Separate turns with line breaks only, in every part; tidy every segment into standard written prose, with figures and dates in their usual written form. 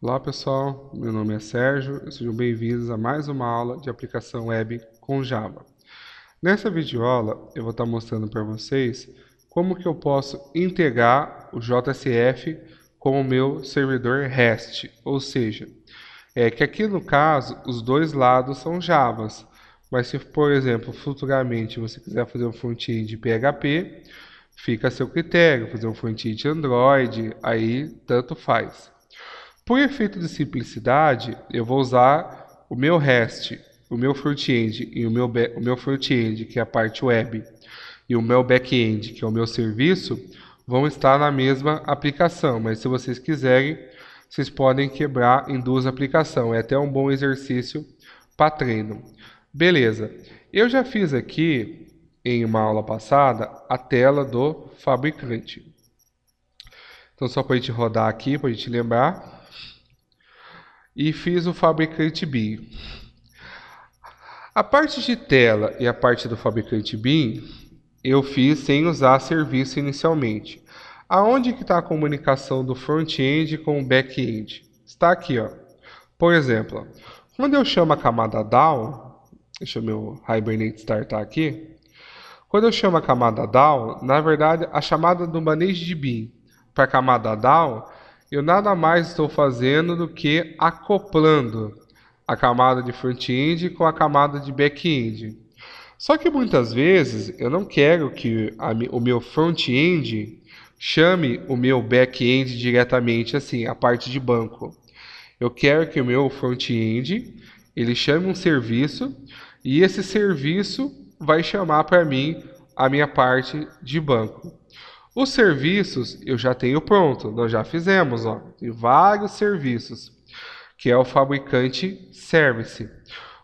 Olá pessoal, meu nome é Sérgio e sejam bem-vindos a mais uma aula de aplicação web com Java. Nessa videoaula eu vou estar mostrando para vocês como que eu posso integrar o JSF com o meu servidor REST, ou seja, que aqui no caso os dois lados são Javas, mas se por exemplo futuramente você quiser fazer um front-end PHP, fica a seu critério, fazer um front-end Android, aí tanto faz. Por efeito de simplicidade, eu vou usar o meu REST, o meu front-end e o meu front-end, que é a parte web, e o meu back-end, que é o meu serviço, vão estar na mesma aplicação. Mas se vocês quiserem, vocês podem quebrar em duas aplicações. É até um bom exercício para treino. Beleza. Eu já fiz aqui, em uma aula passada, a tela do fabricante. Então, só para a gente rodar aqui, para a gente lembrar. E fiz o fabricante BIM. A parte de tela e a parte do fabricante BIM eu fiz sem usar serviço inicialmente. Aonde que está a comunicação do front-end com o back-end? Está aqui, ó. Por exemplo, quando eu chamo a camada down, deixa o meu Hibernate startar aqui. Quando eu chamo a camada down, na verdade, a chamada do manejo de BIM para a camada down, eu nada mais estou fazendo do que acoplando a camada de front-end com a camada de back-end. Só que muitas vezes eu não quero que o meu front-end chame o meu back-end diretamente, assim, a parte de banco. Eu quero que o meu front-end ele chame um serviço e esse serviço vai chamar para mim a minha parte de banco. Os serviços eu já tenho pronto, nós já fizemos, ó, tem vários serviços, que é o fabricante service.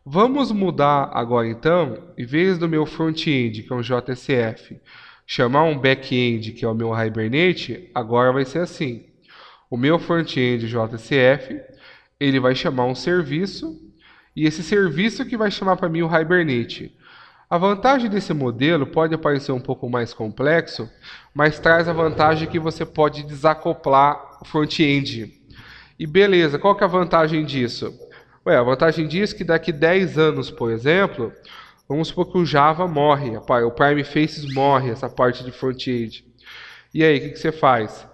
Vamos mudar agora então, em vez do meu front-end, que é um JSF, chamar um back-end, que é o meu Hibernate, agora vai ser assim. O meu front-end JSF, ele vai chamar um serviço, e esse serviço que vai chamar para mim o Hibernate. A vantagem desse modelo pode parecer um pouco mais complexo, mas traz a vantagem que você pode desacoplar o front-end. E beleza, qual que é a vantagem disso? A vantagem disso é que daqui 10 anos, por exemplo, vamos supor que o Java morre, o Prime Faces morre, essa parte de front-end. E aí, o que você faz?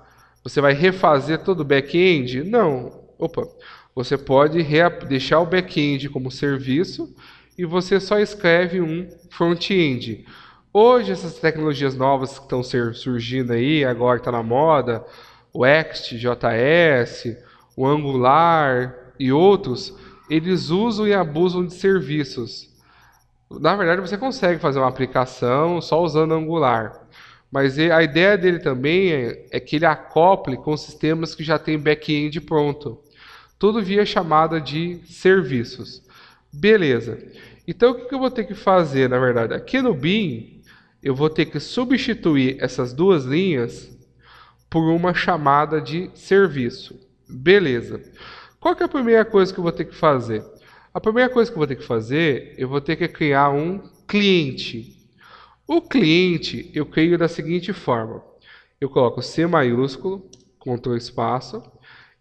Você vai refazer todo o back-end? Não. Você pode deixar o back-end como serviço e você só escreve um front-end. Hoje, essas tecnologias novas que estão surgindo aí, agora está na moda, o Next, JS, o Angular e outros, eles usam e abusam de serviços. Na verdade, você consegue fazer uma aplicação só usando Angular. Mas a ideia dele também é que ele acople com sistemas que já têm back-end pronto. Tudo via chamada de serviços. Beleza. Então, o que eu vou ter que fazer, na verdade? Aqui no BIM, eu vou ter que substituir essas duas linhas por uma chamada de serviço. Beleza. Qual que é a primeira coisa que eu vou ter que fazer? A primeira coisa que eu vou ter que fazer, eu vou ter que criar um cliente. O cliente eu crio da seguinte forma. Eu coloco C maiúsculo, Ctrl espaço,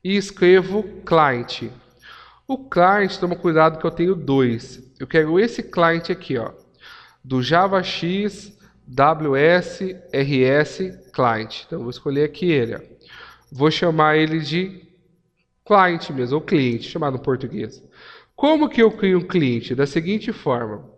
e escrevo client. O client, toma cuidado que eu tenho dois. Eu quero esse client aqui, ó, do JavaX WS RS client. Então eu vou escolher aqui ele. Ó. Vou chamar ele de client mesmo, ou cliente, chamado em português. Como que eu crio um cliente? Da seguinte forma.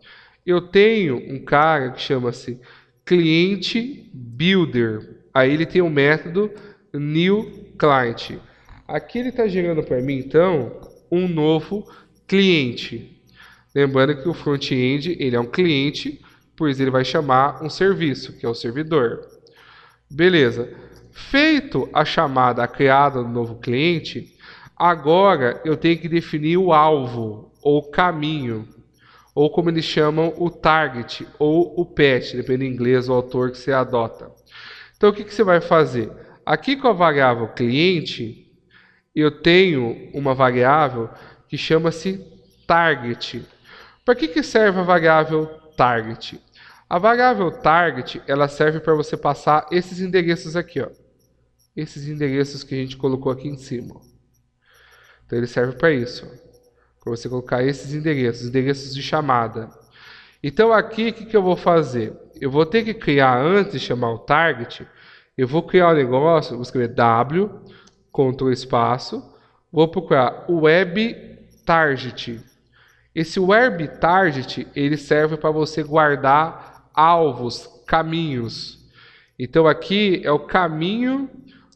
Eu tenho um cara que chama-se cliente builder. Aí ele tem um método new client. Aqui ele está gerando para mim, então, um novo cliente. Lembrando que o front-end ele é um cliente, pois ele vai chamar um serviço, que é o servidor. Beleza. Feito a chamada, a criada do novo cliente, agora eu tenho que definir o alvo, ou o caminho, ou como eles chamam, o target, ou o path, depende do inglês do autor que você adota. Então o que você vai fazer? Aqui com a variável cliente, eu tenho uma variável que chama-se target. Para que serve a variável target? A variável target ela serve para você passar esses endereços aqui, ó. Esses endereços que a gente colocou aqui em cima. Então ele serve para isso, para você colocar esses endereços de chamada. Então aqui, o que eu vou fazer? Eu vou ter que criar, antes de chamar o target, eu vou criar um negócio, vou escrever W, Ctrl espaço, vou procurar o web target. Esse web target, ele serve para você guardar alvos, caminhos. Então aqui é o caminho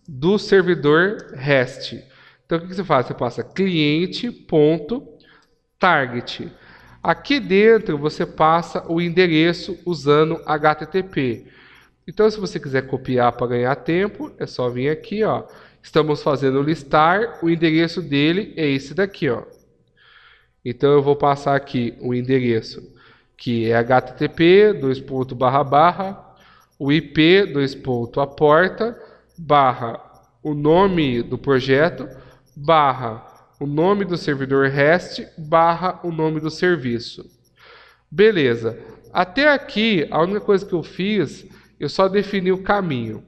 do servidor REST. Então o que você faz? Você passa cliente.target. Aqui dentro você passa o endereço usando HTTP. Então se você quiser copiar para ganhar tempo, é só vir aqui, ó. Estamos fazendo listar, o endereço dele é esse daqui, ó. Então eu vou passar aqui o endereço que é http o IP a porta o nome do projeto o nome do servidor REST o nome do serviço. Beleza. Até aqui a única coisa que eu fiz, eu só defini o caminho.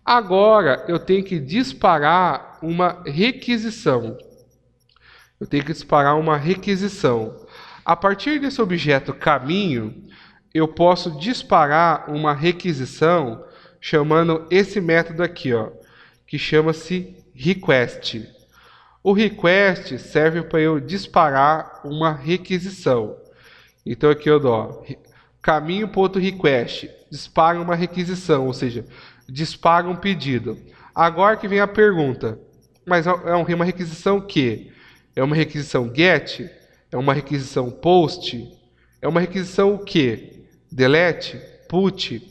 Agora eu tenho que disparar uma requisição. A partir desse objeto caminho, eu posso disparar uma requisição chamando esse método aqui, ó, que chama-se request. O request serve para eu disparar uma requisição. Então aqui eu dou caminho.request, dispara uma requisição, ou seja, dispara um pedido. Agora que vem a pergunta, mas é uma requisição o quê? É uma requisição GET? É uma requisição POST? É uma requisição o quê? DELETE? PUT?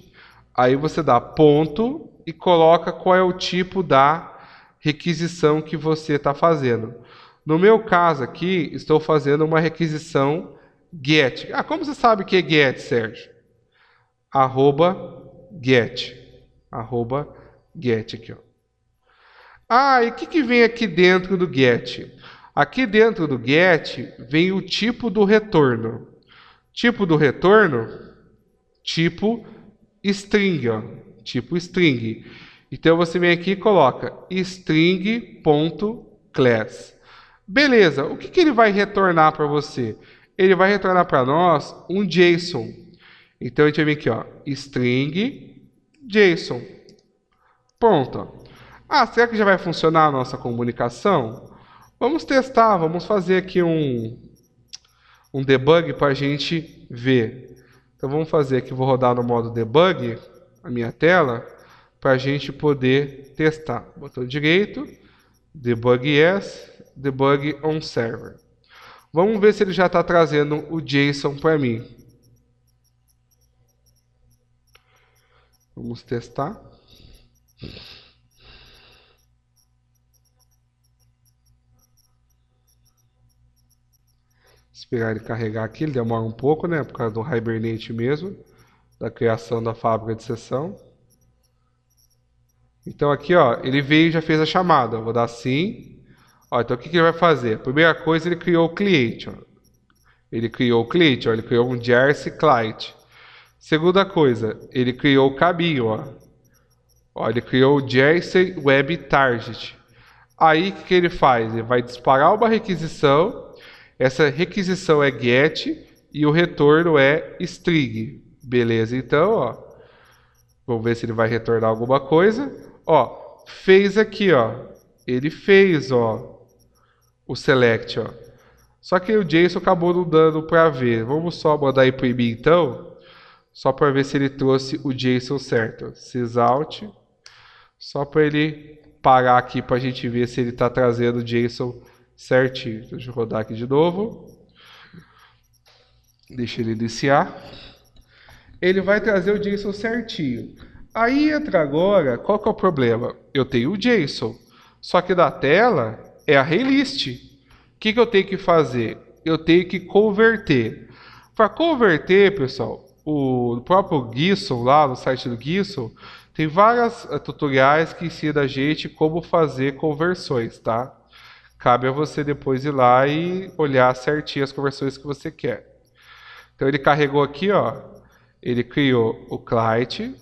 Aí você dá ponto e coloca qual é o tipo da requisição que você está fazendo. No meu caso aqui, estou fazendo uma requisição GET. Como você sabe que é GET, Sérgio? @GET. @GET aqui, ó. E o que vem aqui dentro do GET? Aqui dentro do GET vem o tipo do retorno. Tipo do retorno? Tipo string, ó. Tipo string. Então você vem aqui e coloca string.class. Beleza, o que ele vai retornar para você? Ele vai retornar para nós um JSON. Então a gente vem aqui, ó, string JSON. Pronto. Será que já vai funcionar a nossa comunicação? Vamos testar, vamos fazer aqui um debug para a gente ver. Então vamos fazer aqui, vou rodar no modo debug a minha tela para a gente poder testar. Botão direito, debug yes, debug on server. Vamos ver se ele já está trazendo o JSON para mim. Vamos testar. Esperar ele carregar aqui, ele demora um pouco, né? Por causa do Hibernate mesmo, da criação da fábrica de sessão. Então aqui, ó, ele veio e já fez a chamada. Eu vou dar sim. Ó, então o que ele vai fazer? Primeira coisa, ele criou o cliente. Ó. Ele criou o cliente, ó, ele criou um Jersey client. Segunda coisa, ele criou o caminho. Ó, ele criou o Jersey web target. Aí o que ele faz? Ele vai disparar uma requisição. Essa requisição é GET e o retorno é string. Beleza, então, ó. Vamos ver se ele vai retornar alguma coisa. Ó, fez aqui, ó. Ele fez, ó, o select, ó. Só que o JSON acabou não dando para ver. Vamos só mandar imprimir, então, só para ver se ele trouxe o JSON certo. Sysout, só para ele parar aqui para a gente ver se ele está trazendo o JSON certinho. Deixa eu rodar aqui de novo. Deixa ele iniciar. Ele vai trazer o JSON certinho. Aí entra agora, qual que é o problema? Eu tenho o JSON, só que da tela é a arraylist. O que eu tenho que fazer? Eu tenho que converter. Para converter, pessoal, o próprio GISON, lá no site do GISON, tem vários tutoriais que ensinam a gente como fazer conversões, tá? Cabe a você depois ir lá e olhar certinho as conversões que você quer. Então ele carregou aqui, ó. Ele criou o client,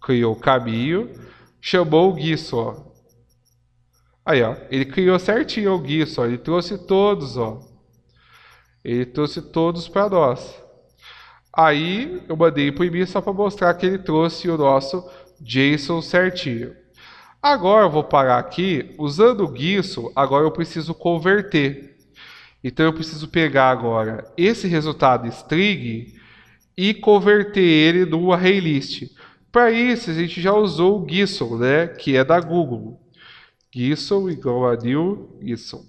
criou o caminho, chamou o GISO, ó. Aí, ó, ele criou certinho o GUIS, ó, ele trouxe todos, ó. Ele trouxe todos para nós. Aí eu mandei imprimir só para mostrar que ele trouxe o nosso JSON certinho. Agora eu vou parar aqui, usando o GUISO, agora eu preciso converter. Então eu preciso pegar agora esse resultado string e converter ele no ArrayList. Para isso a gente já usou o GUISO, né, que é da Google. GUISO igual a new GUISO.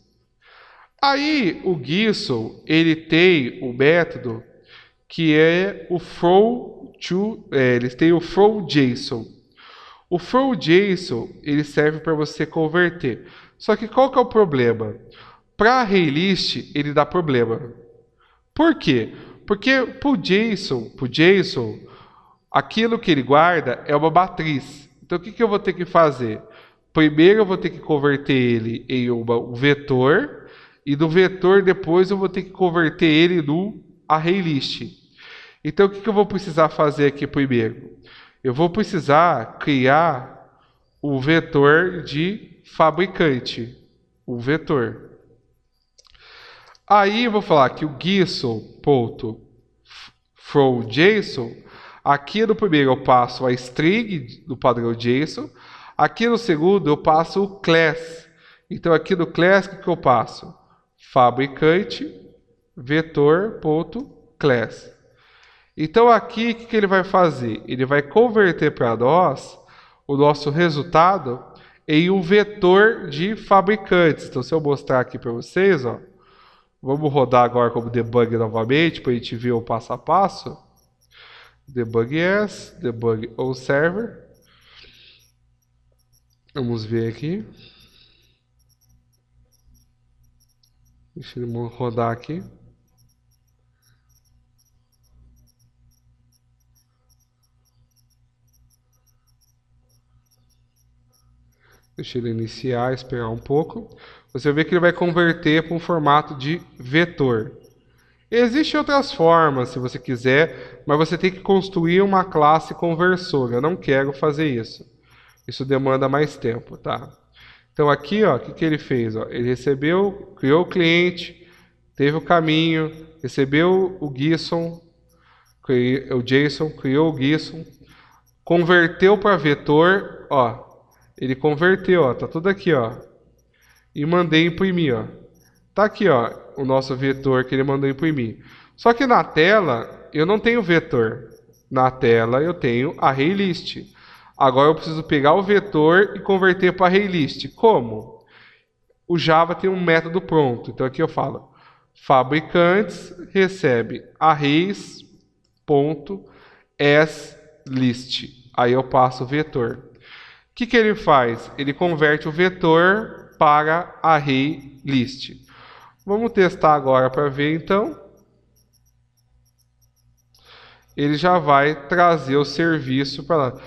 Aí o GUISO, ele tem o método que é o eles têm o frowJSON. O frowJSON, ele serve para você converter. Só que qual que é o problema? Para ArrayList, ele dá problema. Por quê? Porque para o JSON, aquilo que ele guarda é uma matriz. Então o que eu vou ter que fazer? Primeiro eu vou ter que converter ele em um vetor, e do vetor depois eu vou ter que converter ele no ArrayList. Então o que eu vou precisar fazer aqui primeiro? Eu vou precisar criar o vetor de fabricante, o vetor. Aí eu vou falar que o GUISO.frowJSON, aqui no primeiro eu passo a string do padrão JSON, aqui no segundo eu passo o class. Então aqui no class o que eu passo? Fabricante vetor.class. Então aqui o que ele vai fazer? Ele vai converter para nós o nosso resultado em um vetor de fabricantes. Então se eu mostrar aqui para vocês, ó, vamos rodar agora como debug novamente para a gente ver o passo a passo. Debug yes, debug all server. Vamos ver aqui. Deixa eu rodar aqui. Deixa ele iniciar, esperar um pouco. Você vê que ele vai converter para um formato de vetor. Existem outras formas, se você quiser, mas você tem que construir uma classe conversora. Eu não quero fazer isso. Isso demanda mais tempo, tá? Então aqui, ó, o que ele fez? Ó? Ele recebeu, criou o cliente, teve o caminho, recebeu o JSON, criou o JSON, converteu para vetor, ó. Ele converteu, ó, tá tudo aqui, ó. E mandei imprimir, ó. Tá aqui, ó, o nosso vetor que ele mandou imprimir. Só que na tela eu não tenho vetor. Na tela eu tenho ArrayList. Agora eu preciso pegar o vetor e converter para ArrayList. Como? O Java tem um método pronto. Então aqui eu falo fabricantes recebe arrays.aslist. Aí eu passo o vetor. O que ele faz? Ele converte o vetor para ArrayList. Vamos testar agora para ver então. Ele já vai trazer o serviço para lá.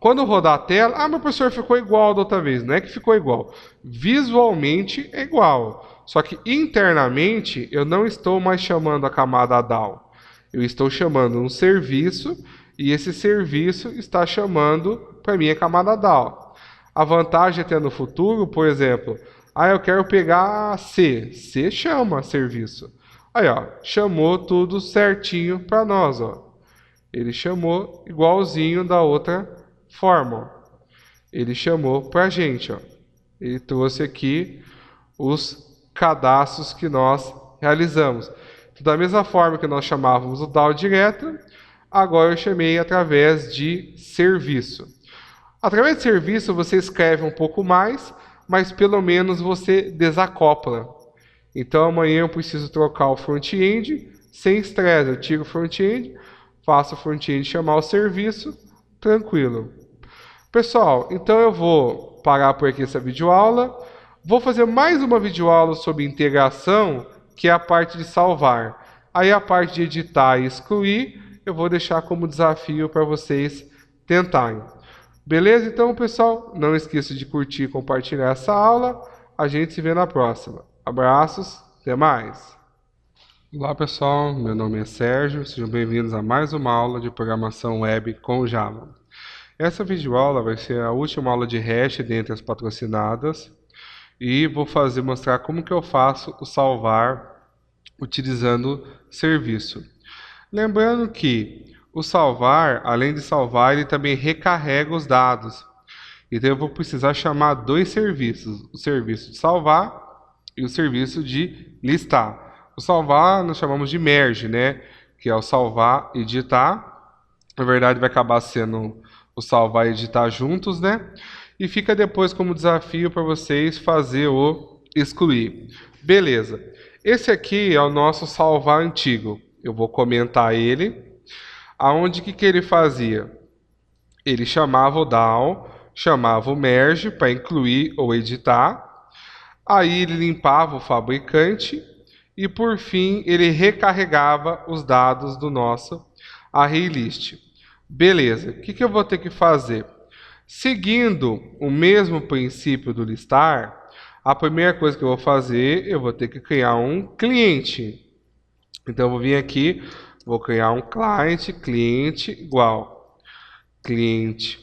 Quando rodar a tela, meu professor, ficou igual da outra vez. Não é que ficou igual. Visualmente é igual. Só que internamente eu não estou mais chamando a camada DAO. Eu estou chamando um serviço e esse serviço está chamando para mim a camada DAO. A vantagem é ter no futuro, por exemplo, eu quero pegar C. C chama serviço. Aí, ó, chamou tudo certinho para nós, ó. Ele chamou igualzinho da outra forma, ó. Ele chamou para a gente, ó. Ele trouxe aqui os cadastros que nós realizamos. Então, da mesma forma que nós chamávamos o DAO direto, agora eu chamei através de serviço. Através de serviço você escreve um pouco mais, mas pelo menos você desacopla. Então amanhã eu preciso trocar o front-end, sem estresse, eu tiro o front-end, faço o front-end chamar o serviço, tranquilo. Pessoal, então eu vou parar por aqui essa videoaula. Vou fazer mais uma videoaula sobre integração, que é a parte de salvar. Aí a parte de editar e excluir, eu vou deixar como desafio para vocês tentarem. Beleza? Então, pessoal, não esqueça de curtir e compartilhar essa aula. A gente se vê na próxima. Abraços, até mais! Olá, pessoal, meu nome é Sérgio. Sejam bem-vindos a mais uma aula de programação web com Java. Essa videoaula vai ser a última aula de hash dentre as patrocinadas. e vou mostrar como que eu faço o salvar utilizando serviço. Lembrando que o salvar, além de salvar, ele também recarrega os dados. Então eu vou precisar chamar dois serviços, o serviço de salvar e o serviço de listar. O salvar nós chamamos de merge, né? Que é o salvar e editar. Na verdade vai acabar sendo o salvar e editar juntos, né? E fica depois como desafio para vocês fazer o excluir. Beleza. Esse aqui é o nosso salvar antigo. Eu vou comentar ele. Aonde que ele fazia? Ele chamava o down, chamava o merge para incluir ou editar. Aí ele limpava o fabricante e por fim ele recarregava os dados do nosso ArrayList. Beleza, o que eu vou ter que fazer? Seguindo o mesmo princípio do listar, a primeira coisa que eu vou fazer, eu vou ter que criar um cliente. Então eu vou vir aqui, vou criar um cliente igual client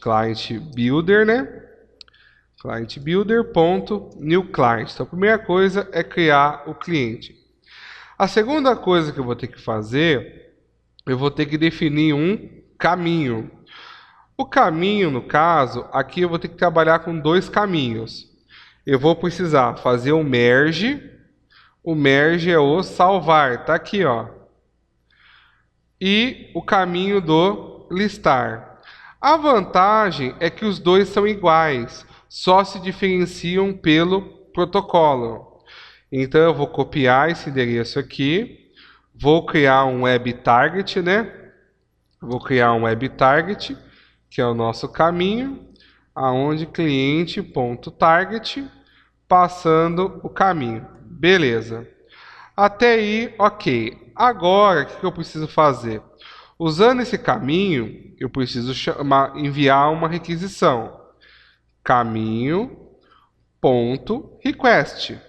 builder, né? Client builder.new client. Então a primeira coisa é criar o cliente. A segunda coisa que eu vou ter que fazer, eu vou ter que definir um caminho. O caminho, no caso, aqui eu vou ter que trabalhar com dois caminhos. Eu vou precisar fazer o merge. O merge é o salvar, tá aqui, ó. E o caminho do listar. A vantagem é que os dois são iguais, só se diferenciam pelo protocolo. Então eu vou copiar esse endereço aqui, vou criar um web target, né? Vou criar um web target, que é o nosso caminho, aonde cliente.target, passando o caminho. Beleza. Até aí, ok. Agora, o que eu preciso fazer? Usando esse caminho, eu preciso enviar uma requisição. Caminho.request.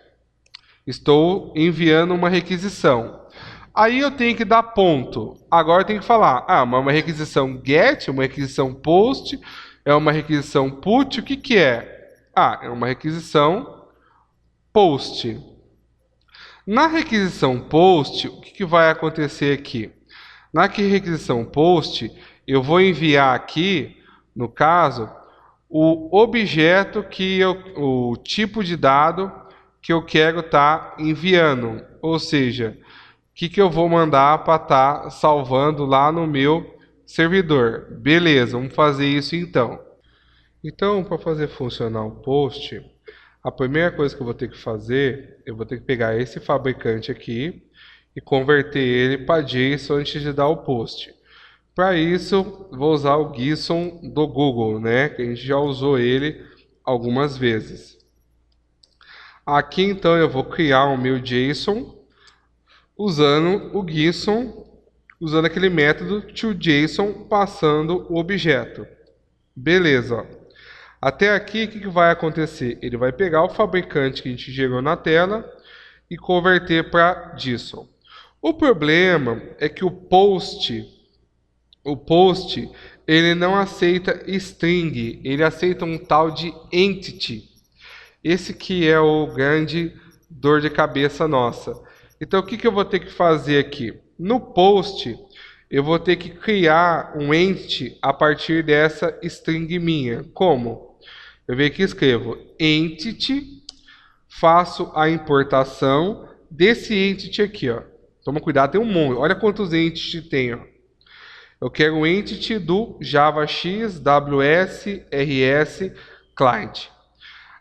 Estou enviando uma requisição. Aí eu tenho que dar ponto. Agora eu tenho que falar, uma requisição get, uma requisição post, é uma requisição put, o que que é? É uma requisição post. Na requisição post, o que que vai acontecer aqui? Na requisição post, eu vou enviar aqui, no caso, o objeto o tipo de dado que eu quero estar enviando. Ou seja, o que eu vou mandar para estar salvando lá no meu servidor. Beleza, vamos fazer isso então. Então, para fazer funcionar o post, a primeira coisa que eu vou ter que fazer, eu vou ter que pegar esse fabricante aqui e converter ele para JSON antes de dar o post. Para isso, vou usar o JSON do Google, né? Que a gente já usou ele algumas vezes. Aqui então eu vou criar o meu JSON usando o JSON, usando aquele método toJSON passando o objeto. Beleza. Até aqui o que vai acontecer? Ele vai pegar o fabricante que a gente gerou na tela e converter para JSON. O problema é que o post ele não aceita string, ele aceita um tal de entity. Esse que é o grande dor de cabeça nossa. Então o que eu vou ter que fazer aqui? No post eu vou ter que criar um entity a partir dessa string minha. Como? Eu venho aqui e escrevo entity, faço a importação desse entity aqui, ó. Toma cuidado, tem um monte. Olha quantos entities tem, ó. Eu quero o entity do JavaX, WS, RS, client.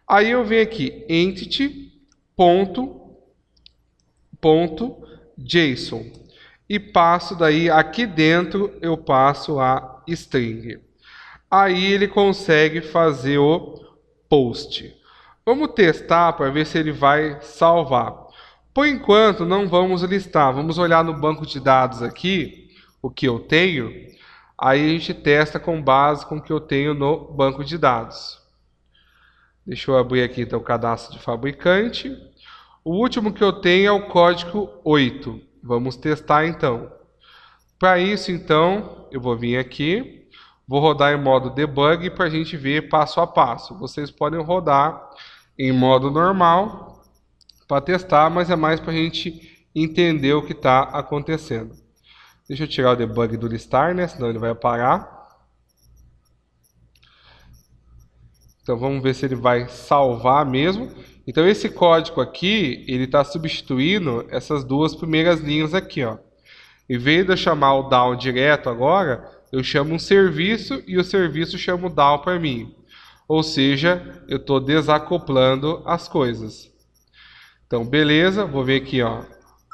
Aí eu venho aqui, entity.json. E passo daí, aqui dentro, eu passo a string. Aí ele consegue fazer o post. Vamos testar para ver se ele vai salvar. Por enquanto, não vamos listar. Vamos olhar no banco de dados aqui, o que eu tenho. Aí a gente testa com base com o que eu tenho no banco de dados. Deixa eu abrir aqui então o cadastro de fabricante. O último que eu tenho é o código 8. Vamos testar então. Para isso então, eu vou vir aqui, vou rodar em modo debug para a gente ver passo a passo. Vocês podem rodar em modo normal para testar, mas é mais para a gente entender o que está acontecendo. Deixa eu tirar o debug do listar, né? Senão ele vai parar. Então vamos ver se ele vai salvar mesmo. Então esse código aqui, ele está substituindo essas duas primeiras linhas aqui, ó. Em vez de eu chamar o down direto agora, eu chamo um serviço e o serviço chama o down para mim. Ou seja, eu estou desacoplando as coisas. Então, beleza, vou vir aqui, ó.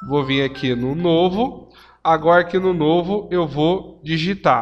Vou vir aqui no novo. Agora aqui no novo eu vou digitar.